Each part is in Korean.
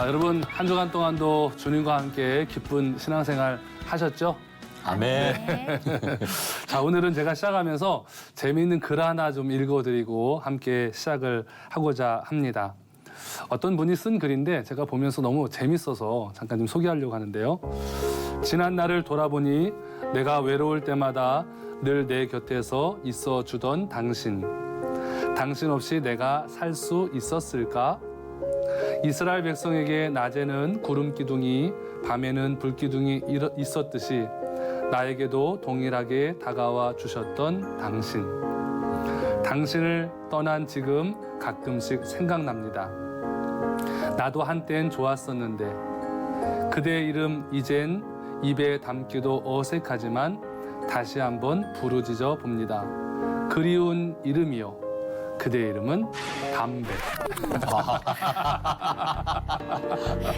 여러분 한 주간 동안도 주님과 함께 기쁜 신앙생활 하셨죠? 아멘. 자, 오늘은 제가 시작하면서 재미있는 글 하나 좀 읽어드리고 함께 시작을 하고자 합니다. 어떤 분이 쓴 글인데 제가 보면서 너무 재밌어서 잠깐 좀 소개하려고 하는데요. 지난 날을 돌아보니 내가 외로울 때마다 늘 내 곁에서 있어 주던 당신. 당신 없이 내가 살 수 있었을까? 이스라엘 백성에게 낮에는 구름 기둥이, 밤에는 불 기둥이 있었듯이 나에게도 동일하게 다가와 주셨던 당신. 당신을 떠난 지금 가끔씩 생각납니다. 나도 한땐 좋았었는데 그대의 이름 이젠 입에 담기도 어색하지만 다시 한번 부르짖어 봅니다. 그리운 이름이요. 그대의 이름은 담배.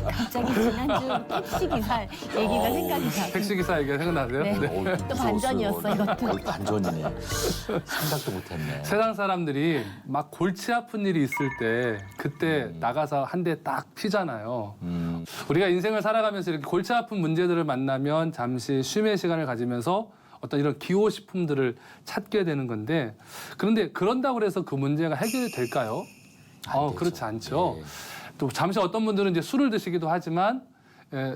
갑자기 지난주 택시기사 얘기가 생각이 나요. 택시기사 얘기가 생각나세요? 네. 또 반전이었어, 이것도. 반전이네. 생각도 못했네. 세상 사람들이 막 골치 아픈 일이 있을 때 그때 나가서 한 대 딱 피잖아요. 우리가 인생을 살아가면서 이렇게 골치 아픈 문제들을 만나면 잠시 쉼의 시간을 가지면서 어떤 이런 기호식품들을 찾게 되는 건데, 그런데 그런다고 해서 그 문제가 해결이 될까요? 그렇지 않죠. 예. 또 잠시 어떤 분들은 이제 술을 드시기도 하지만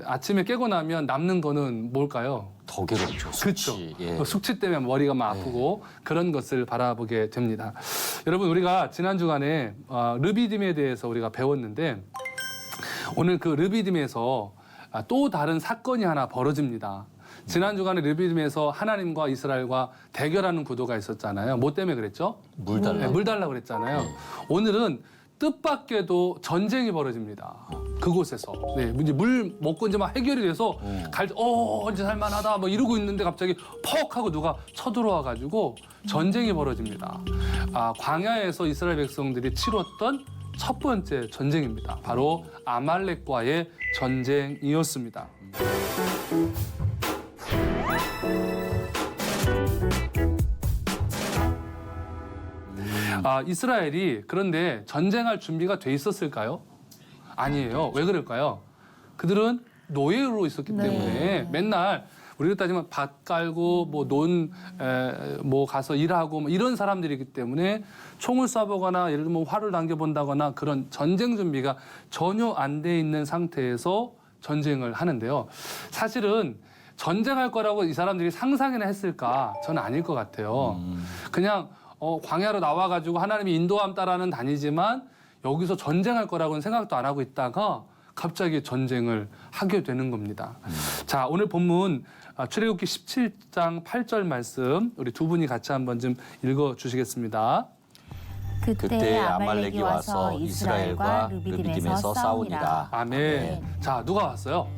아침에 깨고 나면 남는 거는 뭘까요? 더 괴롭죠. 그렇죠. 숙취. 예. 숙취 때문에 머리가 막 아프고 그런 것을 바라보게 됩니다. 여러분, 우리가 지난 주간에 르비딤에 대해서 우리가 배웠는데 오늘 그 르비딤에서 또 다른 사건이 하나 벌어집니다. 지난 주간에 르비딤에서 하나님과 이스라엘과 대결하는 구도가 있었잖아요. 뭐 때문에 그랬죠? 물 달라. 네, 물 달라고 그랬잖아요. 오늘은 뜻밖에도 전쟁이 벌어집니다. 그곳에서. 네, 이제 물 먹고 이제 막 해결이 돼서 이제 살만하다 뭐 이러고 있는데 갑자기 퍽 하고 누가 쳐들어와 가지고 전쟁이 벌어집니다. 광야에서 이스라엘 백성들이 치렀던 첫 번째 전쟁입니다. 바로 아말렉과의 전쟁이었습니다. 이스라엘이 그런데 전쟁할 준비가 돼 있었을까요? 아니에요. 왜 그럴까요? 그들은 노예로 있었기 때문에 맨날 우리로 따지면 밭 깔고 뭐 가서 일하고 뭐 이런 사람들이기 때문에 총을 쏴보거나 예를 들면 활을 당겨본다거나 그런 전쟁 준비가 전혀 안 돼 있는 상태에서 전쟁을 하는데요. 사실은 전쟁할 거라고 이 사람들이 상상이나 했을까? 저는 아닐 것 같아요. 그냥 광야로 나와가지고 하나님이 인도함 따라는 다니지만 여기서 전쟁할 거라고는 생각도 안 하고 있다가 갑자기 전쟁을 하게 되는 겁니다. 자, 오늘 본문 출애굽기 17장 8절 말씀 우리 두 분이 같이 한번 좀 읽어주시겠습니다. 그때 아말렉이 와서 이스라엘과 르비딤에서 싸우니라. 아멘. 자, 누가 왔어요?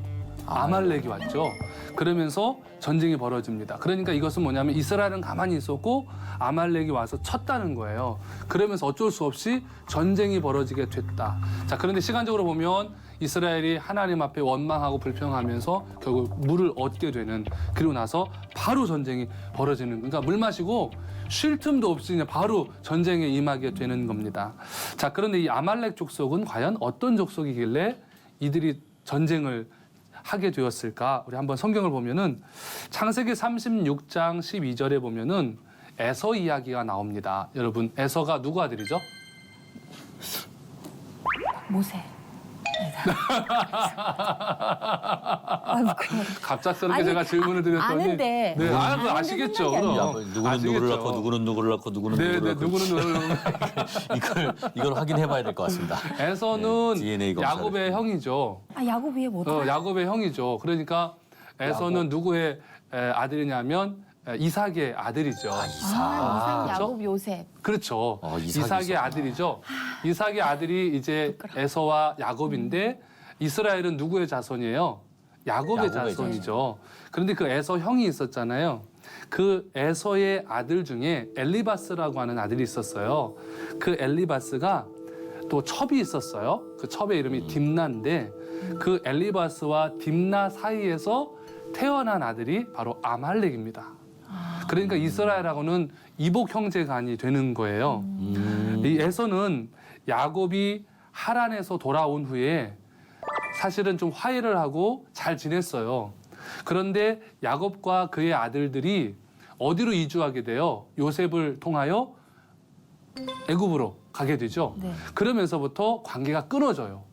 아말렉이 왔죠. 그러면서 전쟁이 벌어집니다. 그러니까 이것은 뭐냐면 이스라엘은 가만히 있었고 아말렉이 와서 쳤다는 거예요. 그러면서 어쩔 수 없이 전쟁이 벌어지게 됐다. 자, 그런데 시간적으로 보면 이스라엘이 하나님 앞에 원망하고 불평하면서 결국 물을 얻게 되는, 그리고 나서 바로 전쟁이 벌어지는, 그러니까 물 마시고 쉴 틈도 없이 그냥 바로 전쟁에 임하게 되는 겁니다. 자, 그런데 이 아말렉 족속은 과연 어떤 족속이길래 이들이 전쟁을 하게 되었을까? 우리 한번 성경을 보면은 창세기 36장 12절에 보면은 에서 이야기가 나옵니다. 여러분, 에서가 누구 아들이죠? 모세. 갑작스럽게 아니, 제가 질문을 드렸더니 아는데. 네, 그거 아는데 아시겠죠? 생각이 안 그럼. 나요. 누구는 누구를 낳고 누구는 누구를 낳고 누구는 네, 누구를 네, 낳고 누구는 누구를 이걸 확인해봐야 될 것 같습니다. 에서는 DNA 검사를. 야곱의 형이죠. 야곱이 뭐더라? 야곱의 형이죠. 그러니까 에서는 누구의 아들이냐면 이삭의 아들이죠. 이삭, 그렇죠? 야곱, 요셉. 그렇죠. 이삭이 이삭의 있었구나. 아들이죠. 이삭의 아들이 이제 에서와 야곱인데 이스라엘은 누구의 자손이에요? 야곱의 자손이죠. 그런데 그 에서 형이 있었잖아요. 그 에서의 아들 중에 엘리바스라고 하는 아들이 있었어요. 그 엘리바스가 또 첩이 있었어요. 그 첩의 이름이 딥나인데 그 엘리바스와 딥나 사이에서 태어난 아들이 바로 아말렉입니다. 그러니까 이스라엘하고는 이복 형제간이 되는 거예요. 이 에서는 야곱이 하란에서 돌아온 후에 사실은 좀 화해를 하고 잘 지냈어요. 그런데 야곱과 그의 아들들이 어디로 이주하게 돼요? 요셉을 통하여 애굽으로 가게 되죠. 네. 그러면서부터 관계가 끊어져요.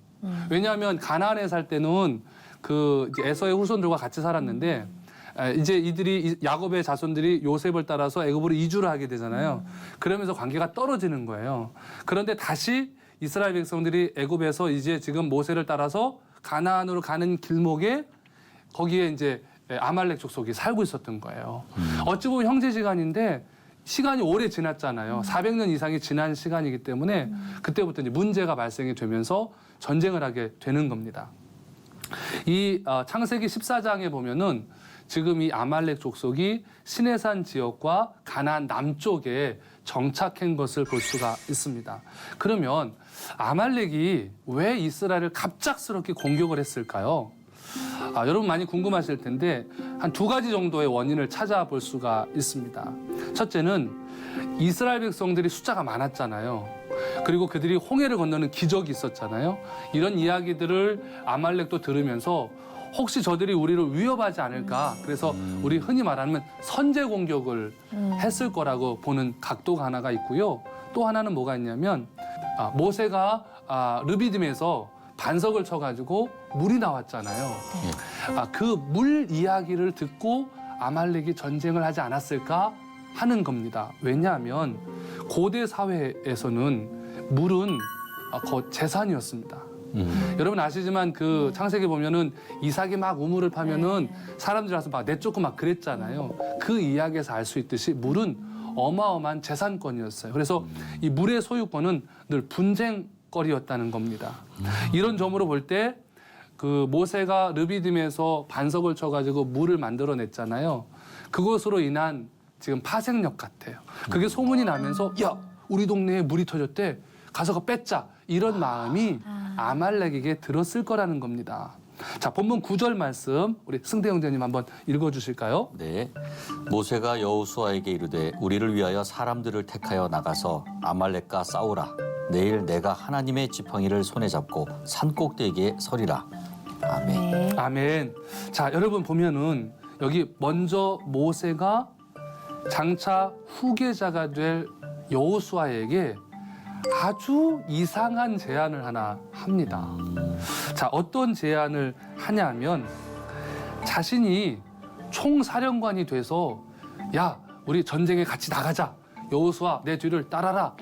왜냐하면 가나안에 살 때는 그 이제 에서의 후손들과 같이 살았는데 이제 이들이 야곱의 자손들이 요셉을 따라서 애굽으로 이주를 하게 되잖아요. 그러면서 관계가 떨어지는 거예요. 그런데 다시 이스라엘 백성들이 애굽에서 이제 지금 모세를 따라서 가나안으로 가는 길목에 거기에 이제 아말렉 족속이 살고 있었던 거예요. 어찌 보면 형제지간인데 시간이 오래 지났잖아요. 400년 이상이 지난 시간이기 때문에 그때부터 이제 문제가 발생이 되면서 전쟁을 하게 되는 겁니다. 이 창세기 14장에 보면은 지금 이 아말렉 족속이 시내산 지역과 가나안 남쪽에 정착한 것을 볼 수가 있습니다. 그러면 아말렉이 왜 이스라엘을 갑작스럽게 공격을 했을까요? 여러분 많이 궁금하실 텐데 한 2가지 정도의 원인을 찾아볼 수가 있습니다. 첫째는 이스라엘 백성들이 숫자가 많았잖아요. 그리고 그들이 홍해를 건너는 기적이 있었잖아요. 이런 이야기들을 아말렉도 들으면서 혹시 저들이 우리를 위협하지 않을까. 그래서 우리 흔히 말하는 선제 공격을 했을 거라고 보는 각도가 하나가 있고요. 또 하나는 뭐가 있냐면 모세가 르비딤에서 반석을 쳐가지고 물이 나왔잖아요. 그 물 이야기를 듣고 아말렉이 전쟁을 하지 않았을까 하는 겁니다. 왜냐하면 고대 사회에서는 물은 재산이었습니다. 여러분 아시지만 그 창세기 보면은 이삭이 막 우물을 파면은 사람들이 와서 막 내쫓고 막 그랬잖아요. 그 이야기에서 알 수 있듯이 물은 어마어마한 재산권이었어요. 그래서 이 물의 소유권은 늘 분쟁거리였다는 겁니다. 이런 점으로 볼 때 그 모세가 르비딤에서 반석을 쳐가지고 물을 만들어냈잖아요. 그것으로 인한 지금 파생력 같아요. 그게 소문이 나면서 야 우리 동네에 물이 터졌대. 가서 뺏자. 이런 마음이 아말렉에게 들었을 거라는 겁니다. 자, 본문 9절 말씀 우리 승대 형제님 한번 읽어주실까요? 네. 모세가 여호수아에게 이르되 우리를 위하여 사람들을 택하여 나가서 아말렉과 싸우라. 내일 내가 하나님의 지팡이를 손에 잡고 산 꼭대기에 서리라. 아멘. 네. 아멘. 자, 여러분 보면은 여기 먼저 모세가 장차 후계자가 될 여호수아에게 아주 이상한 제안을 하나 합니다. 자, 어떤 제안을 하냐면 자신이 총사령관이 돼서 야, 우리 전쟁에 같이 나가자. 여호수아, 내 뒤를 따라라.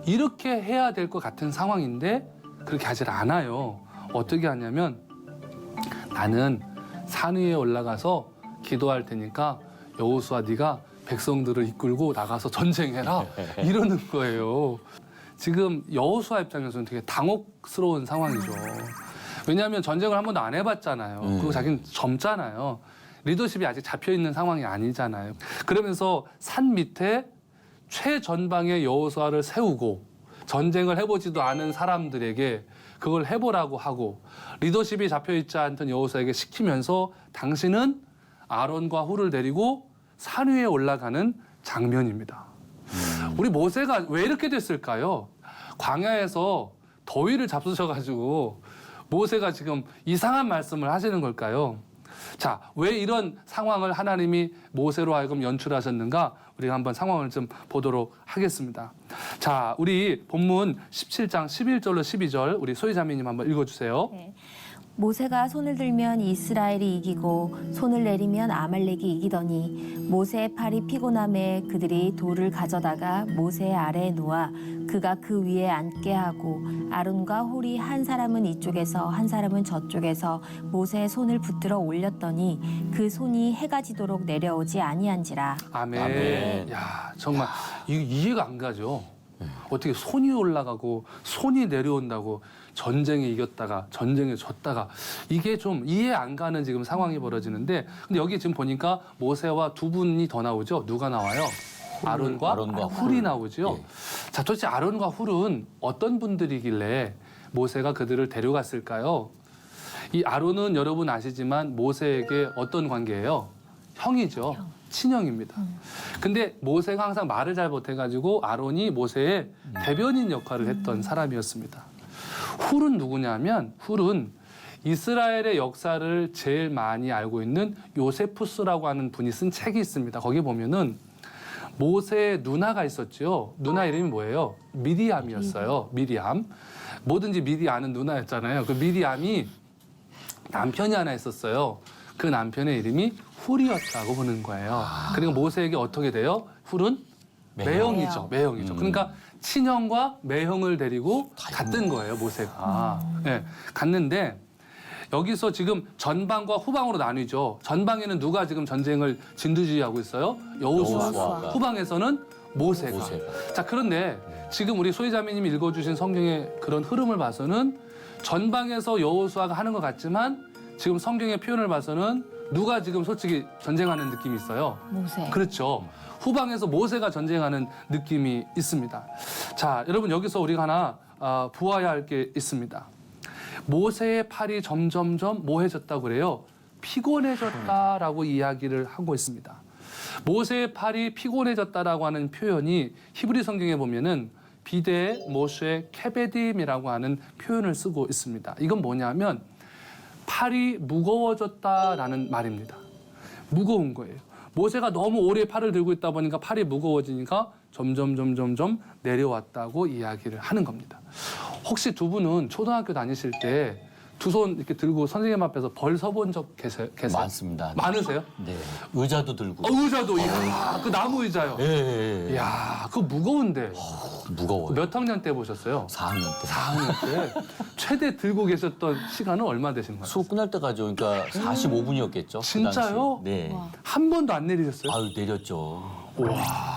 이렇게 해야 될 것 같은 상황인데 그렇게 하질 않아요. 어떻게 하냐면 나는 산 위에 올라가서 기도할 테니까 여호수아 네가 백성들을 이끌고 나가서 전쟁해라. 이러는 거예요. 지금 여호수아 입장에서는 되게 당혹스러운 상황이죠. 왜냐하면 전쟁을 한 번도 안 해봤잖아요. 그리고 자기는 젊잖아요. 리더십이 아직 잡혀있는 상황이 아니잖아요. 그러면서 산 밑에 최전방의 여호수아를 세우고 전쟁을 해보지도 않은 사람들에게 그걸 해보라고 하고 리더십이 잡혀있지 않던 여호수아에게 시키면서 당신은 아론과 훌을 데리고 산 위에 올라가는 장면입니다. 우리 모세가 왜 이렇게 됐을까요? 광야에서 더위를 잡수셔가지고 모세가 지금 이상한 말씀을 하시는 걸까요? 자, 왜 이런 상황을 하나님이 모세로 하여금 연출하셨는가? 우리가 한번 상황을 좀 보도록 하겠습니다. 자, 우리 본문 17장 11절로 12절 우리 소희자매님 한번 읽어주세요. 네. 모세가 손을 들면 이스라엘이 이기고 손을 내리면 아말렉이 이기더니 모세의 팔이 피곤함에 그들이 돌을 가져다가 모세 아래에 놓아 그가 그 위에 앉게 하고 아론과 홀이 한 사람은 이쪽에서 한 사람은 저쪽에서 모세의 손을 붙들어 올렸더니 그 손이 해가 지도록 내려오지 아니한지라. 아멘. 아멘. 야, 정말 이해가 안 가죠. 어떻게 손이 올라가고 손이 내려온다고 전쟁에 이겼다가 전쟁에 졌다가 이게 좀 이해 안 가는 지금 상황이 벌어지는데 근데 여기 지금 보니까 모세와 두 분이 더 나오죠. 누가 나와요? 아론과 훌이 나오죠. 예. 자, 도대체 아론과 훌은 어떤 분들이길래 모세가 그들을 데려갔을까요? 이 아론은 여러분 아시지만 모세에게 어떤 관계예요? 형이죠. 친형입니다. 근데 모세가 항상 말을 잘 못해가지고 아론이 모세의 대변인 역할을 했던 사람이었습니다. 훌은 누구냐면 훌은 이스라엘의 역사를 제일 많이 알고 있는 요세푸스라고 하는 분이 쓴 책이 있습니다. 거기 보면은 모세의 누나가 있었죠. 누나 이름이 뭐예요? 미디암이었어요. 미디암. 뭐든지 미리 아는 누나였잖아요. 그 미디암이 남편이 하나 있었어요. 그 남편의 이름이 훌이었다고 보는 거예요. 그리고 모세에게 어떻게 돼요? 훌은 매형이죠. 매형이죠. 그러니까 친형과 매형을 데리고 갔던 거예요, 모세가. 네, 갔는데 여기서 지금 전방과 후방으로 나뉘죠. 전방에는 누가 지금 전쟁을 진두지휘하고 있어요? 여호수아. 여호수아가. 후방에서는 모세가. 자, 그런데 지금 우리 소희자매님이 읽어주신 성경의 그런 흐름을 봐서는 전방에서 여호수아가 하는 것 같지만 지금 성경의 표현을 봐서는 누가 지금 솔직히 전쟁하는 느낌이 있어요? 모세. 그렇죠. 후방에서 모세가 전쟁하는 느낌이 있습니다. 자, 여러분 여기서 우리가 하나 보아야 할 게 있습니다. 모세의 팔이 점점점 뭐해졌다고 그래요? 피곤해졌다라고 이야기를 하고 있습니다. 모세의 팔이 피곤해졌다라고 하는 표현이 히브리 성경에 보면은 비데 모세 케베딤이라고 하는 표현을 쓰고 있습니다. 이건 뭐냐면 팔이 무거워졌다라는 말입니다. 무거운 거예요. 모세가 너무 오래 팔을 들고 있다 보니까 팔이 무거워지니까 점점 내려왔다고 이야기를 하는 겁니다. 혹시 두 분은 초등학교 다니실 때 두 손 이렇게 들고 선생님 앞에서 벌 서본 적 계세요? 많습니다. 많으세요? 네. 의자도 들고. 의자도, 이야, 그 나무 의자요. 예. 이야, 그거 무거운데. 무거워요. 몇 학년 때 보셨어요? 4학년 때. 4학년 때. 최대 들고 계셨던 시간은 얼마 되신 거예요? 수업 끝날 때까지 오니까 45분이었겠죠. 진짜요? 네. 한 번도 안 내리셨어요? 아유, 내렸죠.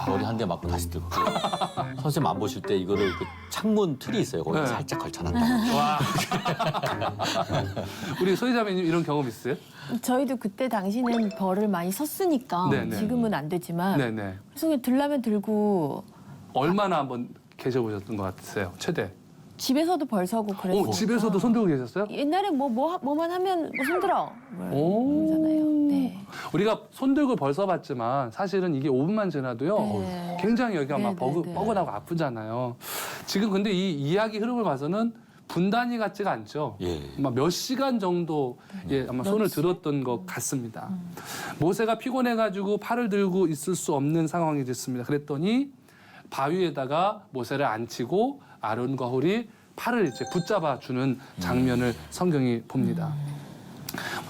머리 한 대 맞고 다시 듣고. 선생님 안 보실 때 이거를 그 창문 틀이 있어요. 거기 네. 살짝 걸쳐놨다. 와. 우리 소희자매님 이런 경험 있어요? 저희도 그때 당시는 벌을 많이 섰으니까 네네. 지금은 안 되지만 네네. 그래서 그냥 들라면 들고 얼마나 한번 계셔보셨던 것 같으세요? 최대? 집에서도 벌 서고 그랬어요. 집에서도 손 들고 계셨어요? 옛날에 뭐만 하면 뭐 손들어 오. 그러잖아요. 네. 우리가 손 들고 벌 써봤지만 사실은 이게 5분만 지나도요 네. 굉장히 여기가 막 네. 뻐근하고 아프잖아요. 지금 근데 이 이야기 흐름을 봐서는 분단위 같지가 않죠. 예. 아마 몇 시간 정도 아마 손을 들었던 것 같습니다. 모세가 피곤해가지고 팔을 들고 있을 수 없는 상황이 됐습니다. 그랬더니 바위에다가 모세를 앉히고 아론과 홀이 팔을 이제 붙잡아 주는 장면을 성경이 봅니다.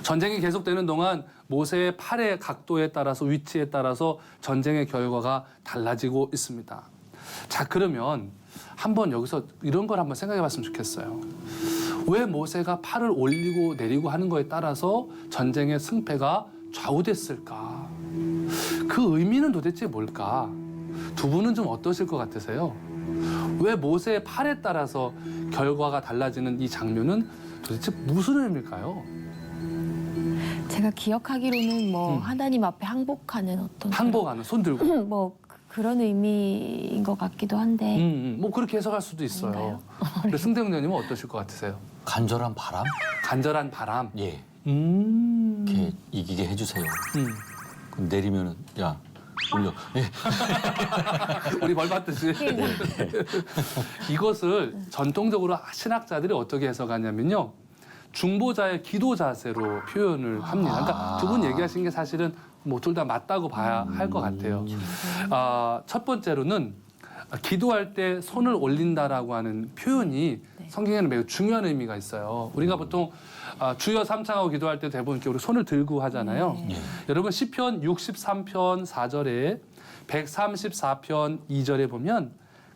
전쟁이 계속되는 동안 모세의 팔의 각도에 따라서 위치에 따라서 전쟁의 결과가 달라지고 있습니다. 자, 그러면 한번 여기서 이런 걸 한번 생각해 봤으면 좋겠어요. 왜 모세가 팔을 올리고 내리고 하는 거에 따라서 전쟁의 승패가 좌우됐을까? 그 의미는 도대체 뭘까? 두 분은 좀 어떠실 것 같으세요? 왜 모세의 팔에 따라서 결과가 달라지는 이 장면은 도대체 무슨 의미일까요? 제가 기억하기로는 뭐 하나님 앞에 항복하는 어떤 항복하는, 손 들고. 뭐 그런 의미인 것 같기도 한데 뭐 그렇게 해석할 수도 있어요. 아닌가요? 근데 승대형님은 어떠실 것 같으세요? 간절한 바람? 간절한 바람. 예. 음. 이렇게 이기게 해주세요. 그럼 내리면은 야 올려. 예. 우리 벌 받듯이. 이것을 전통적으로 신학자들이 어떻게 해석하냐면요. 중보자의 기도 자세로 표현을 합니다. 그러니까 두 분 얘기하신 게 사실은 뭐 둘 다 맞다고 봐야 할 것 같아요. 첫 번째로는 기도할 때 손을 올린다라고 하는 표현이 성경에는 매우 중요한 의미가 있어요. 우리가 보통 주여 삼창하고 기도할 때 대부분 이렇게 우리 손을 들고 하잖아요. 여러분 시편 63편 4절에 134편 2절에 보면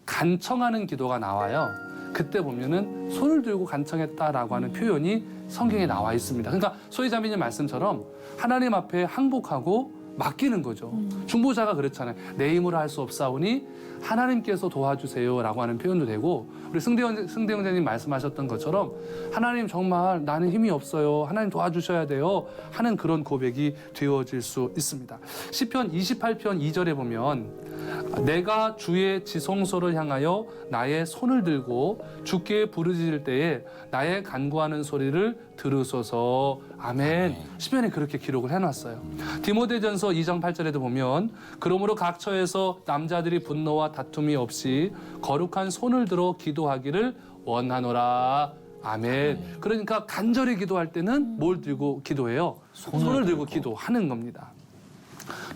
간청하는 기도가 나와요. 그때 보면은 손을 들고 간청했다라고 하는 표현이 성경에 나와 있습니다. 그러니까 소희자매님 말씀처럼 하나님 앞에 항복하고 맡기는 거죠. 중보자가 그렇잖아요. 내 힘으로 할 수 없사오니 하나님께서 도와주세요라고 하는 표현도 되고 우리 승대 형제님 말씀하셨던 것처럼 하나님 정말 나는 힘이 없어요. 하나님 도와주셔야 돼요. 하는 그런 고백이 되어질 수 있습니다. 시편 28편 2절에 보면 내가 주의 지성소를 향하여 나의 손을 들고 주께 부르짖을 때에 나의 간구하는 소리를 들으소서. 아멘. 시편에 그렇게 기록을 해놨어요. 디모데전서 2장 8절에도 보면 그러므로 각 처에서 남자들이 분노와 다툼이 없이 거룩한 손을 들어 기도하기를 원하노라. 아멘. 그러니까 간절히 기도할 때는 뭘 들고 기도해요? 손을 들고 기도하는 겁니다.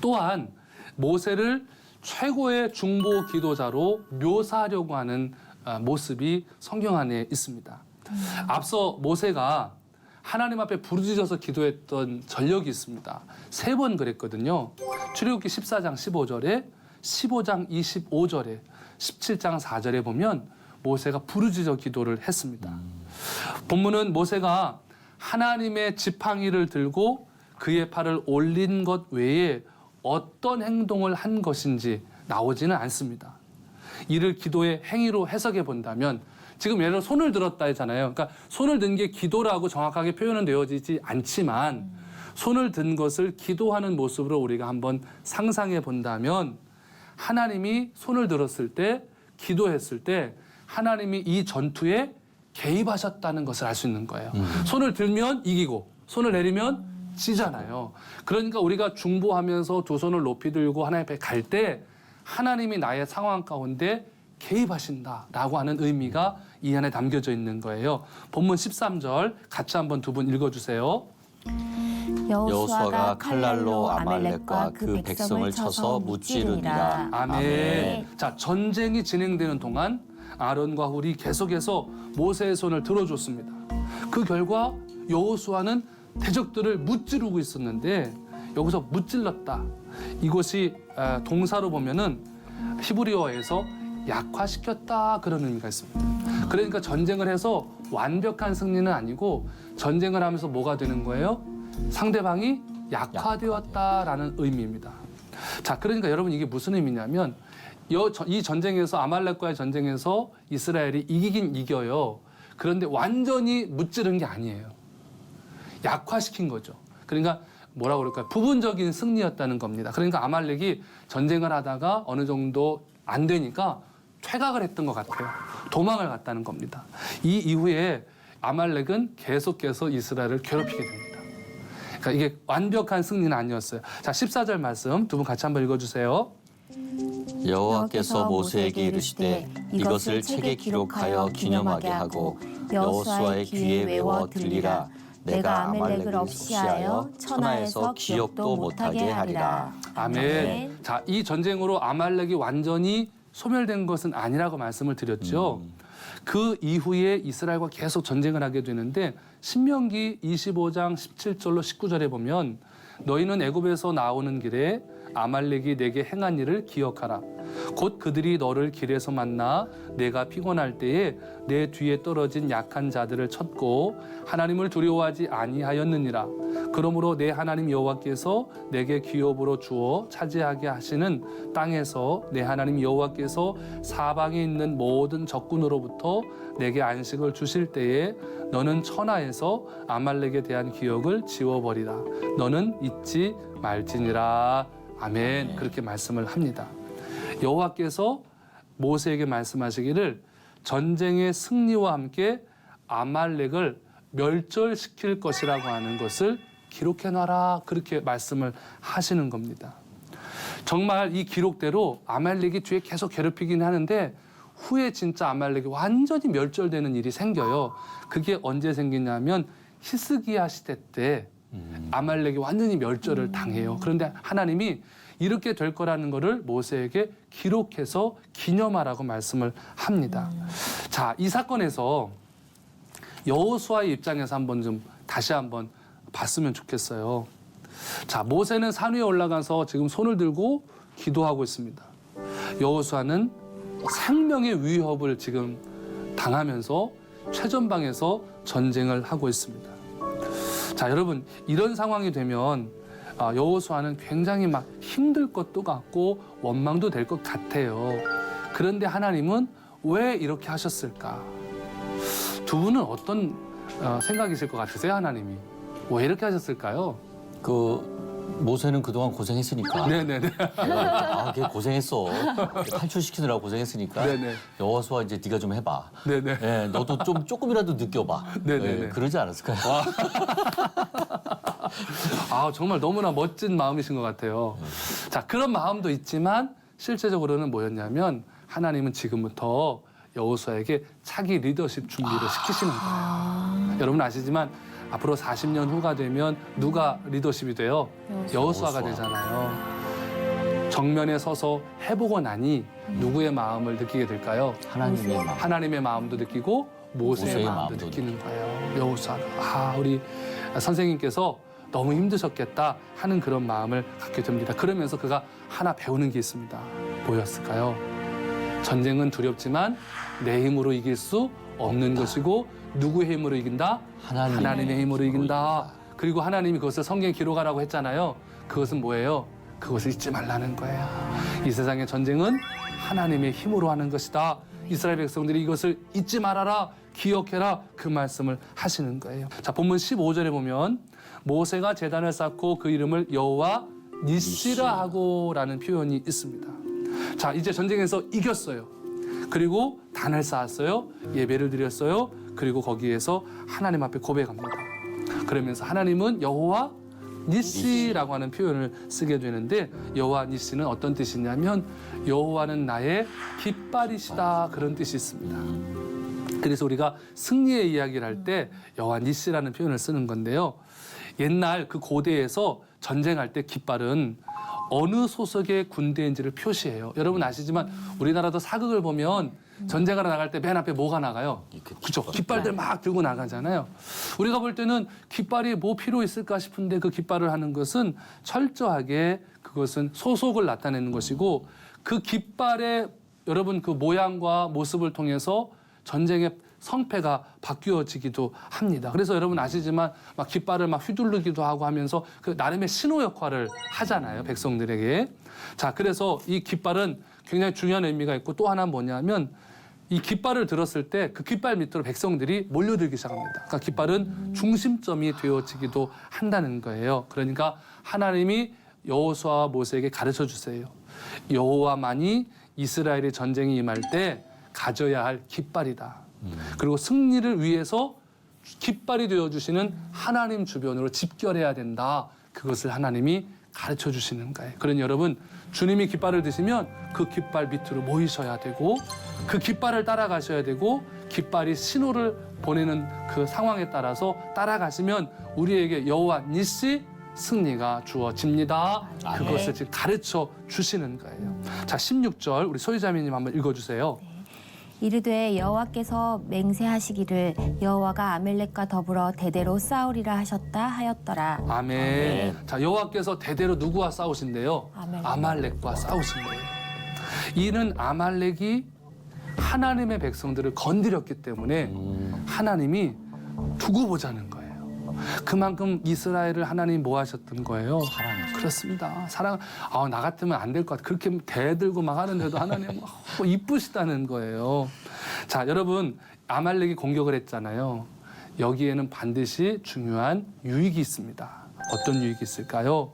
또한 모세를 최고의 중보 기도자로 묘사하려고 하는 모습이 성경 안에 있습니다. 앞서 모세가 하나님 앞에 부르짖어서 기도했던 전력이 있습니다. 3번 그랬거든요. 출애굽기 14장 15절에 15장 25절에 17장 4절에 보면 모세가 부르짖어 기도를 했습니다. 본문은 모세가 하나님의 지팡이를 들고 그의 팔을 올린 것 외에 어떤 행동을 한 것인지 나오지는 않습니다. 이를 기도의 행위로 해석해 본다면 지금 예를 들어 손을 들었다 했잖아요. 그러니까 손을 든 게 기도라고 정확하게 표현은 되어지지 않지만 손을 든 것을 기도하는 모습으로 우리가 한번 상상해 본다면 하나님이 손을 들었을 때 기도했을 때 하나님이 이 전투에 개입하셨다는 것을 알 수 있는 거예요. 손을 들면 이기고 손을 내리면 지잖아요. 그러니까 우리가 중보하면서 두 손을 높이 들고 하나님 앞에 갈 때 하나님이 나의 상황 가운데 개입하신다라고 하는 의미가 이 안에 담겨져 있는 거예요. 본문 13절 같이 한번 두 분 읽어주세요. 여호수아가 칼날로 아말렉과 그 백성을 쳐서 무찌르니라. 아멘. 자, 전쟁이 진행되는 동안 아론과 훌이 계속해서 모세의 손을 들어줬습니다. 그 결과 여호수아는 대적들을 무찌르고 있었는데 여기서 무찔렀다. 이것이 동사로 보면은 히브리어에서 약화시켰다 그런 의미가 있습니다. 그러니까 전쟁을 해서 완벽한 승리는 아니고 전쟁을 하면서 뭐가 되는 거예요? 상대방이 약화되었다라는 의미입니다. 자, 그러니까 여러분 이게 무슨 의미냐면 이 전쟁에서 아말렉과의 전쟁에서 이스라엘이 이기긴 이겨요. 그런데 완전히 무찌른 게 아니에요. 약화시킨 거죠. 그러니까 뭐라고 그럴까요? 부분적인 승리였다는 겁니다. 그러니까 아말렉이 전쟁을 하다가 어느 정도 안 되니까 퇴각을 했던 것 같아요. 도망을 갔다는 겁니다. 이 이후에 아말렉은 계속해서 이스라엘을 괴롭히게 됩니다. 그러니까 이게 완벽한 승리는 아니었어요. 자, 14절 말씀 두 분 같이 한번 읽어주세요. 여호와께서 모세에게 이르시되 이것을 책에 기록하여 기념하게 하고 여호수아의 귀에 외워 들리라. 내가 아말렉을 없이하여 천하에서 기억도 못하게 하리라. 아멘. 자, 이 전쟁으로 아말렉이 완전히 소멸된 것은 아니라고 말씀을 드렸죠. 그 이후에 이스라엘과 계속 전쟁을 하게 되는데 신명기 25장 17절로 19절에 보면 너희는 애굽에서 나오는 길에 아말렉이 내게 행한 일을 기억하라. 곧 그들이 너를 길에서 만나 내가 피곤할 때에 내 뒤에 떨어진 약한 자들을 쳤고 하나님을 두려워하지 아니하였느니라. 그러므로 내 하나님 여호와께서 내게 기업으로 주어 차지하게 하시는 땅에서 내 하나님 여호와께서 사방에 있는 모든 적군으로부터 내게 안식을 주실 때에 너는 천하에서 아말렉에 대한 기억을 지워버리라. 너는 잊지 말지니라. 아멘. 그렇게 말씀을 합니다. 여호와께서 모세에게 말씀하시기를 전쟁의 승리와 함께 아말렉을 멸절시킬 것이라고 하는 것을 기록해놔라. 그렇게 말씀을 하시는 겁니다. 정말 이 기록대로 아말렉이 뒤에 계속 괴롭히긴 하는데 후에 진짜 아말렉이 완전히 멸절되는 일이 생겨요. 그게 언제 생기냐면 히스기야 시대 때 아말렉이 완전히 멸절을 당해요. 그런데 하나님이 이렇게 될 거라는 것을 모세에게 기록해서 기념하라고 말씀을 합니다. 자, 이 사건에서 여호수아의 입장에서 다시 한번 봤으면 좋겠어요. 자, 모세는 산 위에 올라가서 지금 손을 들고 기도하고 있습니다. 여호수아는 생명의 위협을 지금 당하면서 최전방에서 전쟁을 하고 있습니다. 자, 여러분 이런 상황이 되면 여호수아는 굉장히 막 힘들 것도 같고 원망도 될 것 같아요. 그런데 하나님은 왜 이렇게 하셨을까? 두 분은 어떤 생각이실 것 같으세요? 하나님이 왜 이렇게 하셨을까요? 모세는 그동안 고생했으니까. 네네네. 걔 고생했어. 탈출시키느라고 고생했으니까. 네네. 여호수아 이제 네가 좀 해봐. 네네. 네, 너도 좀 조금이라도 느껴봐. 네네네. 네, 그러지 않았을까요? 정말 너무나 멋진 마음이신 것 같아요. 자, 그런 마음도 있지만 실제적으로는 뭐였냐면 하나님은 지금부터 여호수아에게 차기 리더십 준비를 시키시는 거예요. 여러분 아시지만 앞으로 40년 후가 되면 누가 리더십이 돼요? 여호수아가 되잖아요. 정면에 서서 해보고 나니 누구의 마음을 느끼게 될까요? 하나님의 마음. 하나님의 마음도 느끼고 모세의 모세의 마음도 마음도 느끼는 거예요. 여호수아가 우리 선생님께서 너무 힘드셨겠다 하는 그런 마음을 갖게 됩니다. 그러면서 그가 하나 배우는 게 있습니다. 뭐였을까요? 전쟁은 두렵지만 내 힘으로 이길 수 없는 것이고 누구의 힘으로 이긴다? 하나님의 힘으로 이긴다. 그리고 하나님이 그것을 성경에 기록하라고 했잖아요. 그것은 뭐예요? 그것을 잊지 말라는 거예요. 이 세상의 전쟁은 하나님의 힘으로 하는 것이다. 이스라엘 백성들이 이것을 잊지 말아라, 기억해라, 그 말씀을 하시는 거예요. 자, 본문 15절에 보면 모세가 제단을 쌓고 그 이름을 여호와 니시라 하고라는 표현이 있습니다. 자, 이제 전쟁에서 이겼어요. 그리고 단을 쌓았어요. 예배를 드렸어요. 그리고 거기에서 하나님 앞에 고백합니다. 그러면서 하나님은 여호와 니시라고 하는 표현을 쓰게 되는데 여호와 니시는 어떤 뜻이냐면 여호와는 나의 깃발이시다 그런 뜻이 있습니다. 그래서 우리가 승리의 이야기를 할 때 여호와 니시라는 표현을 쓰는 건데요. 옛날 그 고대에서 전쟁할 때 깃발은 어느 소속의 군대인지를 표시해요. 여러분 아시지만 우리나라도 사극을 보면 전쟁하러 나갈 때 맨 앞에 뭐가 나가요? 그죠? 깃발들 막 들고 나가잖아요. 우리가 볼 때는 깃발이 뭐 필요 있을까 싶은데 그 깃발을 하는 것은 철저하게 그것은 소속을 나타내는 것이고 그 깃발의 여러분 그 모양과 모습을 통해서 전쟁의 성패가 바뀌어지기도 합니다. 그래서 여러분 아시지만 막 깃발을 막 휘두르기도 하고 하면서 그 나름의 신호 역할을 하잖아요. 백성들에게. 자, 그래서 이 깃발은 굉장히 중요한 의미가 있고 또 하나는 뭐냐면 이 깃발을 들었을 때 그 깃발 밑으로 백성들이 몰려들기 시작합니다. 그러니까 깃발은 중심점이 되어지기도 한다는 거예요. 그러니까 하나님이 여호수아와 모세에게 가르쳐 주세요. 여호와만이 이스라엘의 전쟁이 임할 때 가져야 할 깃발이다. 그리고 승리를 위해서 깃발이 되어주시는 하나님 주변으로 집결해야 된다. 그것을 하나님이 가르쳐 주시는 거예요. 그러니 여러분 주님이 깃발을 드시면 그 깃발 밑으로 모이셔야 되고 그 깃발을 따라가셔야 되고 깃발이 신호를 보내는 그 상황에 따라서 따라가시면 우리에게 여호와 니시 승리가 주어집니다. 그것을 지금 가르쳐 주시는 거예요. 자, 16절 우리 소유자매님 한번 읽어주세요. 이르되 여호와께서 맹세하시기를 여호와가 아멜렉과 더불어 대대로 싸우리라 하셨다 하였더라. 아멘. 자, 여호와께서 대대로 누구와 싸우신대요? 아말렉과 싸우신대요. 이는 아말렉이 하나님의 백성들을 건드렸기 때문에 하나님이 두고 보자는 거예요. 그만큼 이스라엘을 하나님이 뭐 하셨던 거예요? 사랑하셨어요. 그렇습니다. 사랑. 나 같으면 안 될 것 같아. 그렇게 대들고 막 하는데도 하나님 이쁘시다는 거예요. 자, 여러분 아말렉이 공격을 했잖아요. 여기에는 반드시 중요한 유익이 있습니다. 어떤 유익이 있을까요?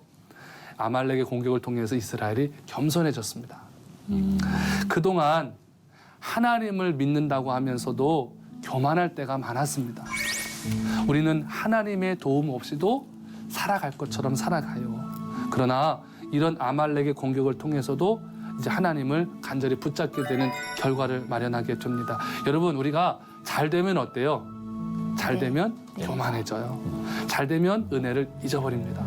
아말렉의 공격을 통해서 이스라엘이 겸손해졌습니다. 그동안 하나님을 믿는다고 하면서도 교만할 때가 많았습니다. 우리는 하나님의 도움 없이도 살아갈 것처럼 살아가요. 그러나 이런 아말렉의 공격을 통해서도 이제 하나님을 간절히 붙잡게 되는 결과를 마련하게 됩니다. 여러분 우리가 잘 되면 어때요? 잘 되면 교만해져요. 잘 되면 은혜를 잊어버립니다.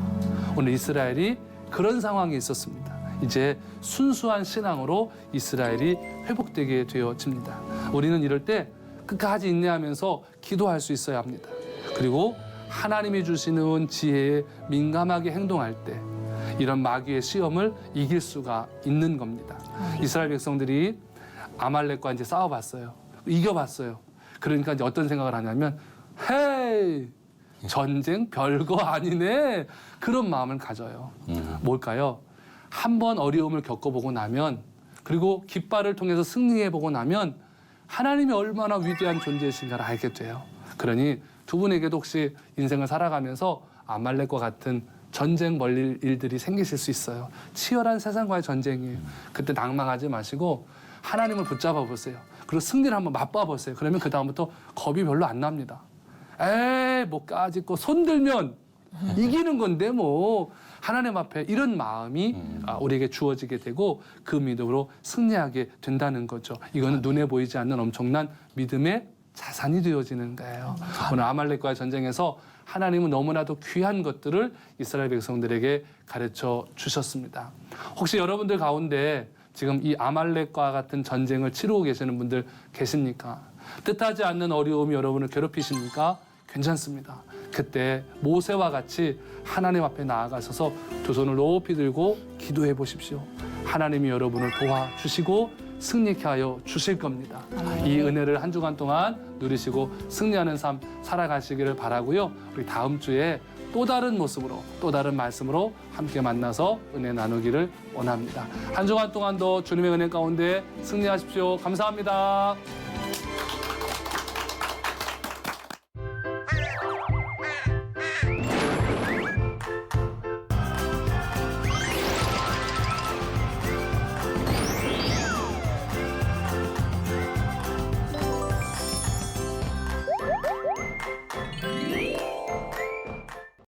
오늘 이스라엘이 그런 상황이 있었습니다. 이제 순수한 신앙으로 이스라엘이 회복되게 되어집니다. 우리는 이럴 때 끝까지 인내하면서 기도할 수 있어야 합니다. 그리고 하나님이 주시는 지혜에 민감하게 행동할 때 이런 마귀의 시험을 이길 수가 있는 겁니다. 이스라엘 백성들이 아말렉과 이제 싸워봤어요. 이겨봤어요. 그러니까 이제 어떤 생각을 하냐면 헤이 전쟁 별거 아니네 그런 마음을 가져요. 뭘까요? 한번 어려움을 겪어보고 나면 그리고 깃발을 통해서 승리해보고 나면 하나님이 얼마나 위대한 존재이신가를 알게 돼요. 그러니 두 분에게도 혹시 인생을 살아가면서 아말렉과 같은 전쟁 벌릴 일들이 생기실 수 있어요. 치열한 세상과의 전쟁이에요. 그때 낭망하지 마시고 하나님을 붙잡아 보세요. 그리고 승리를 한번 맛봐 보세요. 그러면 그 다음부터 겁이 별로 안 납니다. 에이 뭐 까짓 거 손 들면 이기는 건데 뭐 하나님 앞에 이런 마음이 우리에게 주어지게 되고 그 믿음으로 승리하게 된다는 거죠. 이거는 눈에 보이지 않는 엄청난 믿음의 자산이 되어지는 거예요. 오늘 아말렉과의 전쟁에서 하나님은 너무나도 귀한 것들을 이스라엘 백성들에게 가르쳐 주셨습니다. 혹시 여러분들 가운데 지금 이 아말렉과 같은 전쟁을 치르고 계시는 분들 계십니까? 뜻하지 않는 어려움이 여러분을 괴롭히십니까? 괜찮습니다. 그때 모세와 같이 하나님 앞에 나아가셔서 두 손을 높이 들고 기도해 보십시오. 하나님이 여러분을 도와주시고 승리케 하여 주실 겁니다. 이 은혜를 한 주간 동안 누리시고 승리하는 삶 살아가시기를 바라고요. 우리 다음 주에 또 다른 모습으로 또 다른 말씀으로 함께 만나서 은혜 나누기를 원합니다. 한 주간 동안도 주님의 은혜 가운데 승리하십시오. 감사합니다.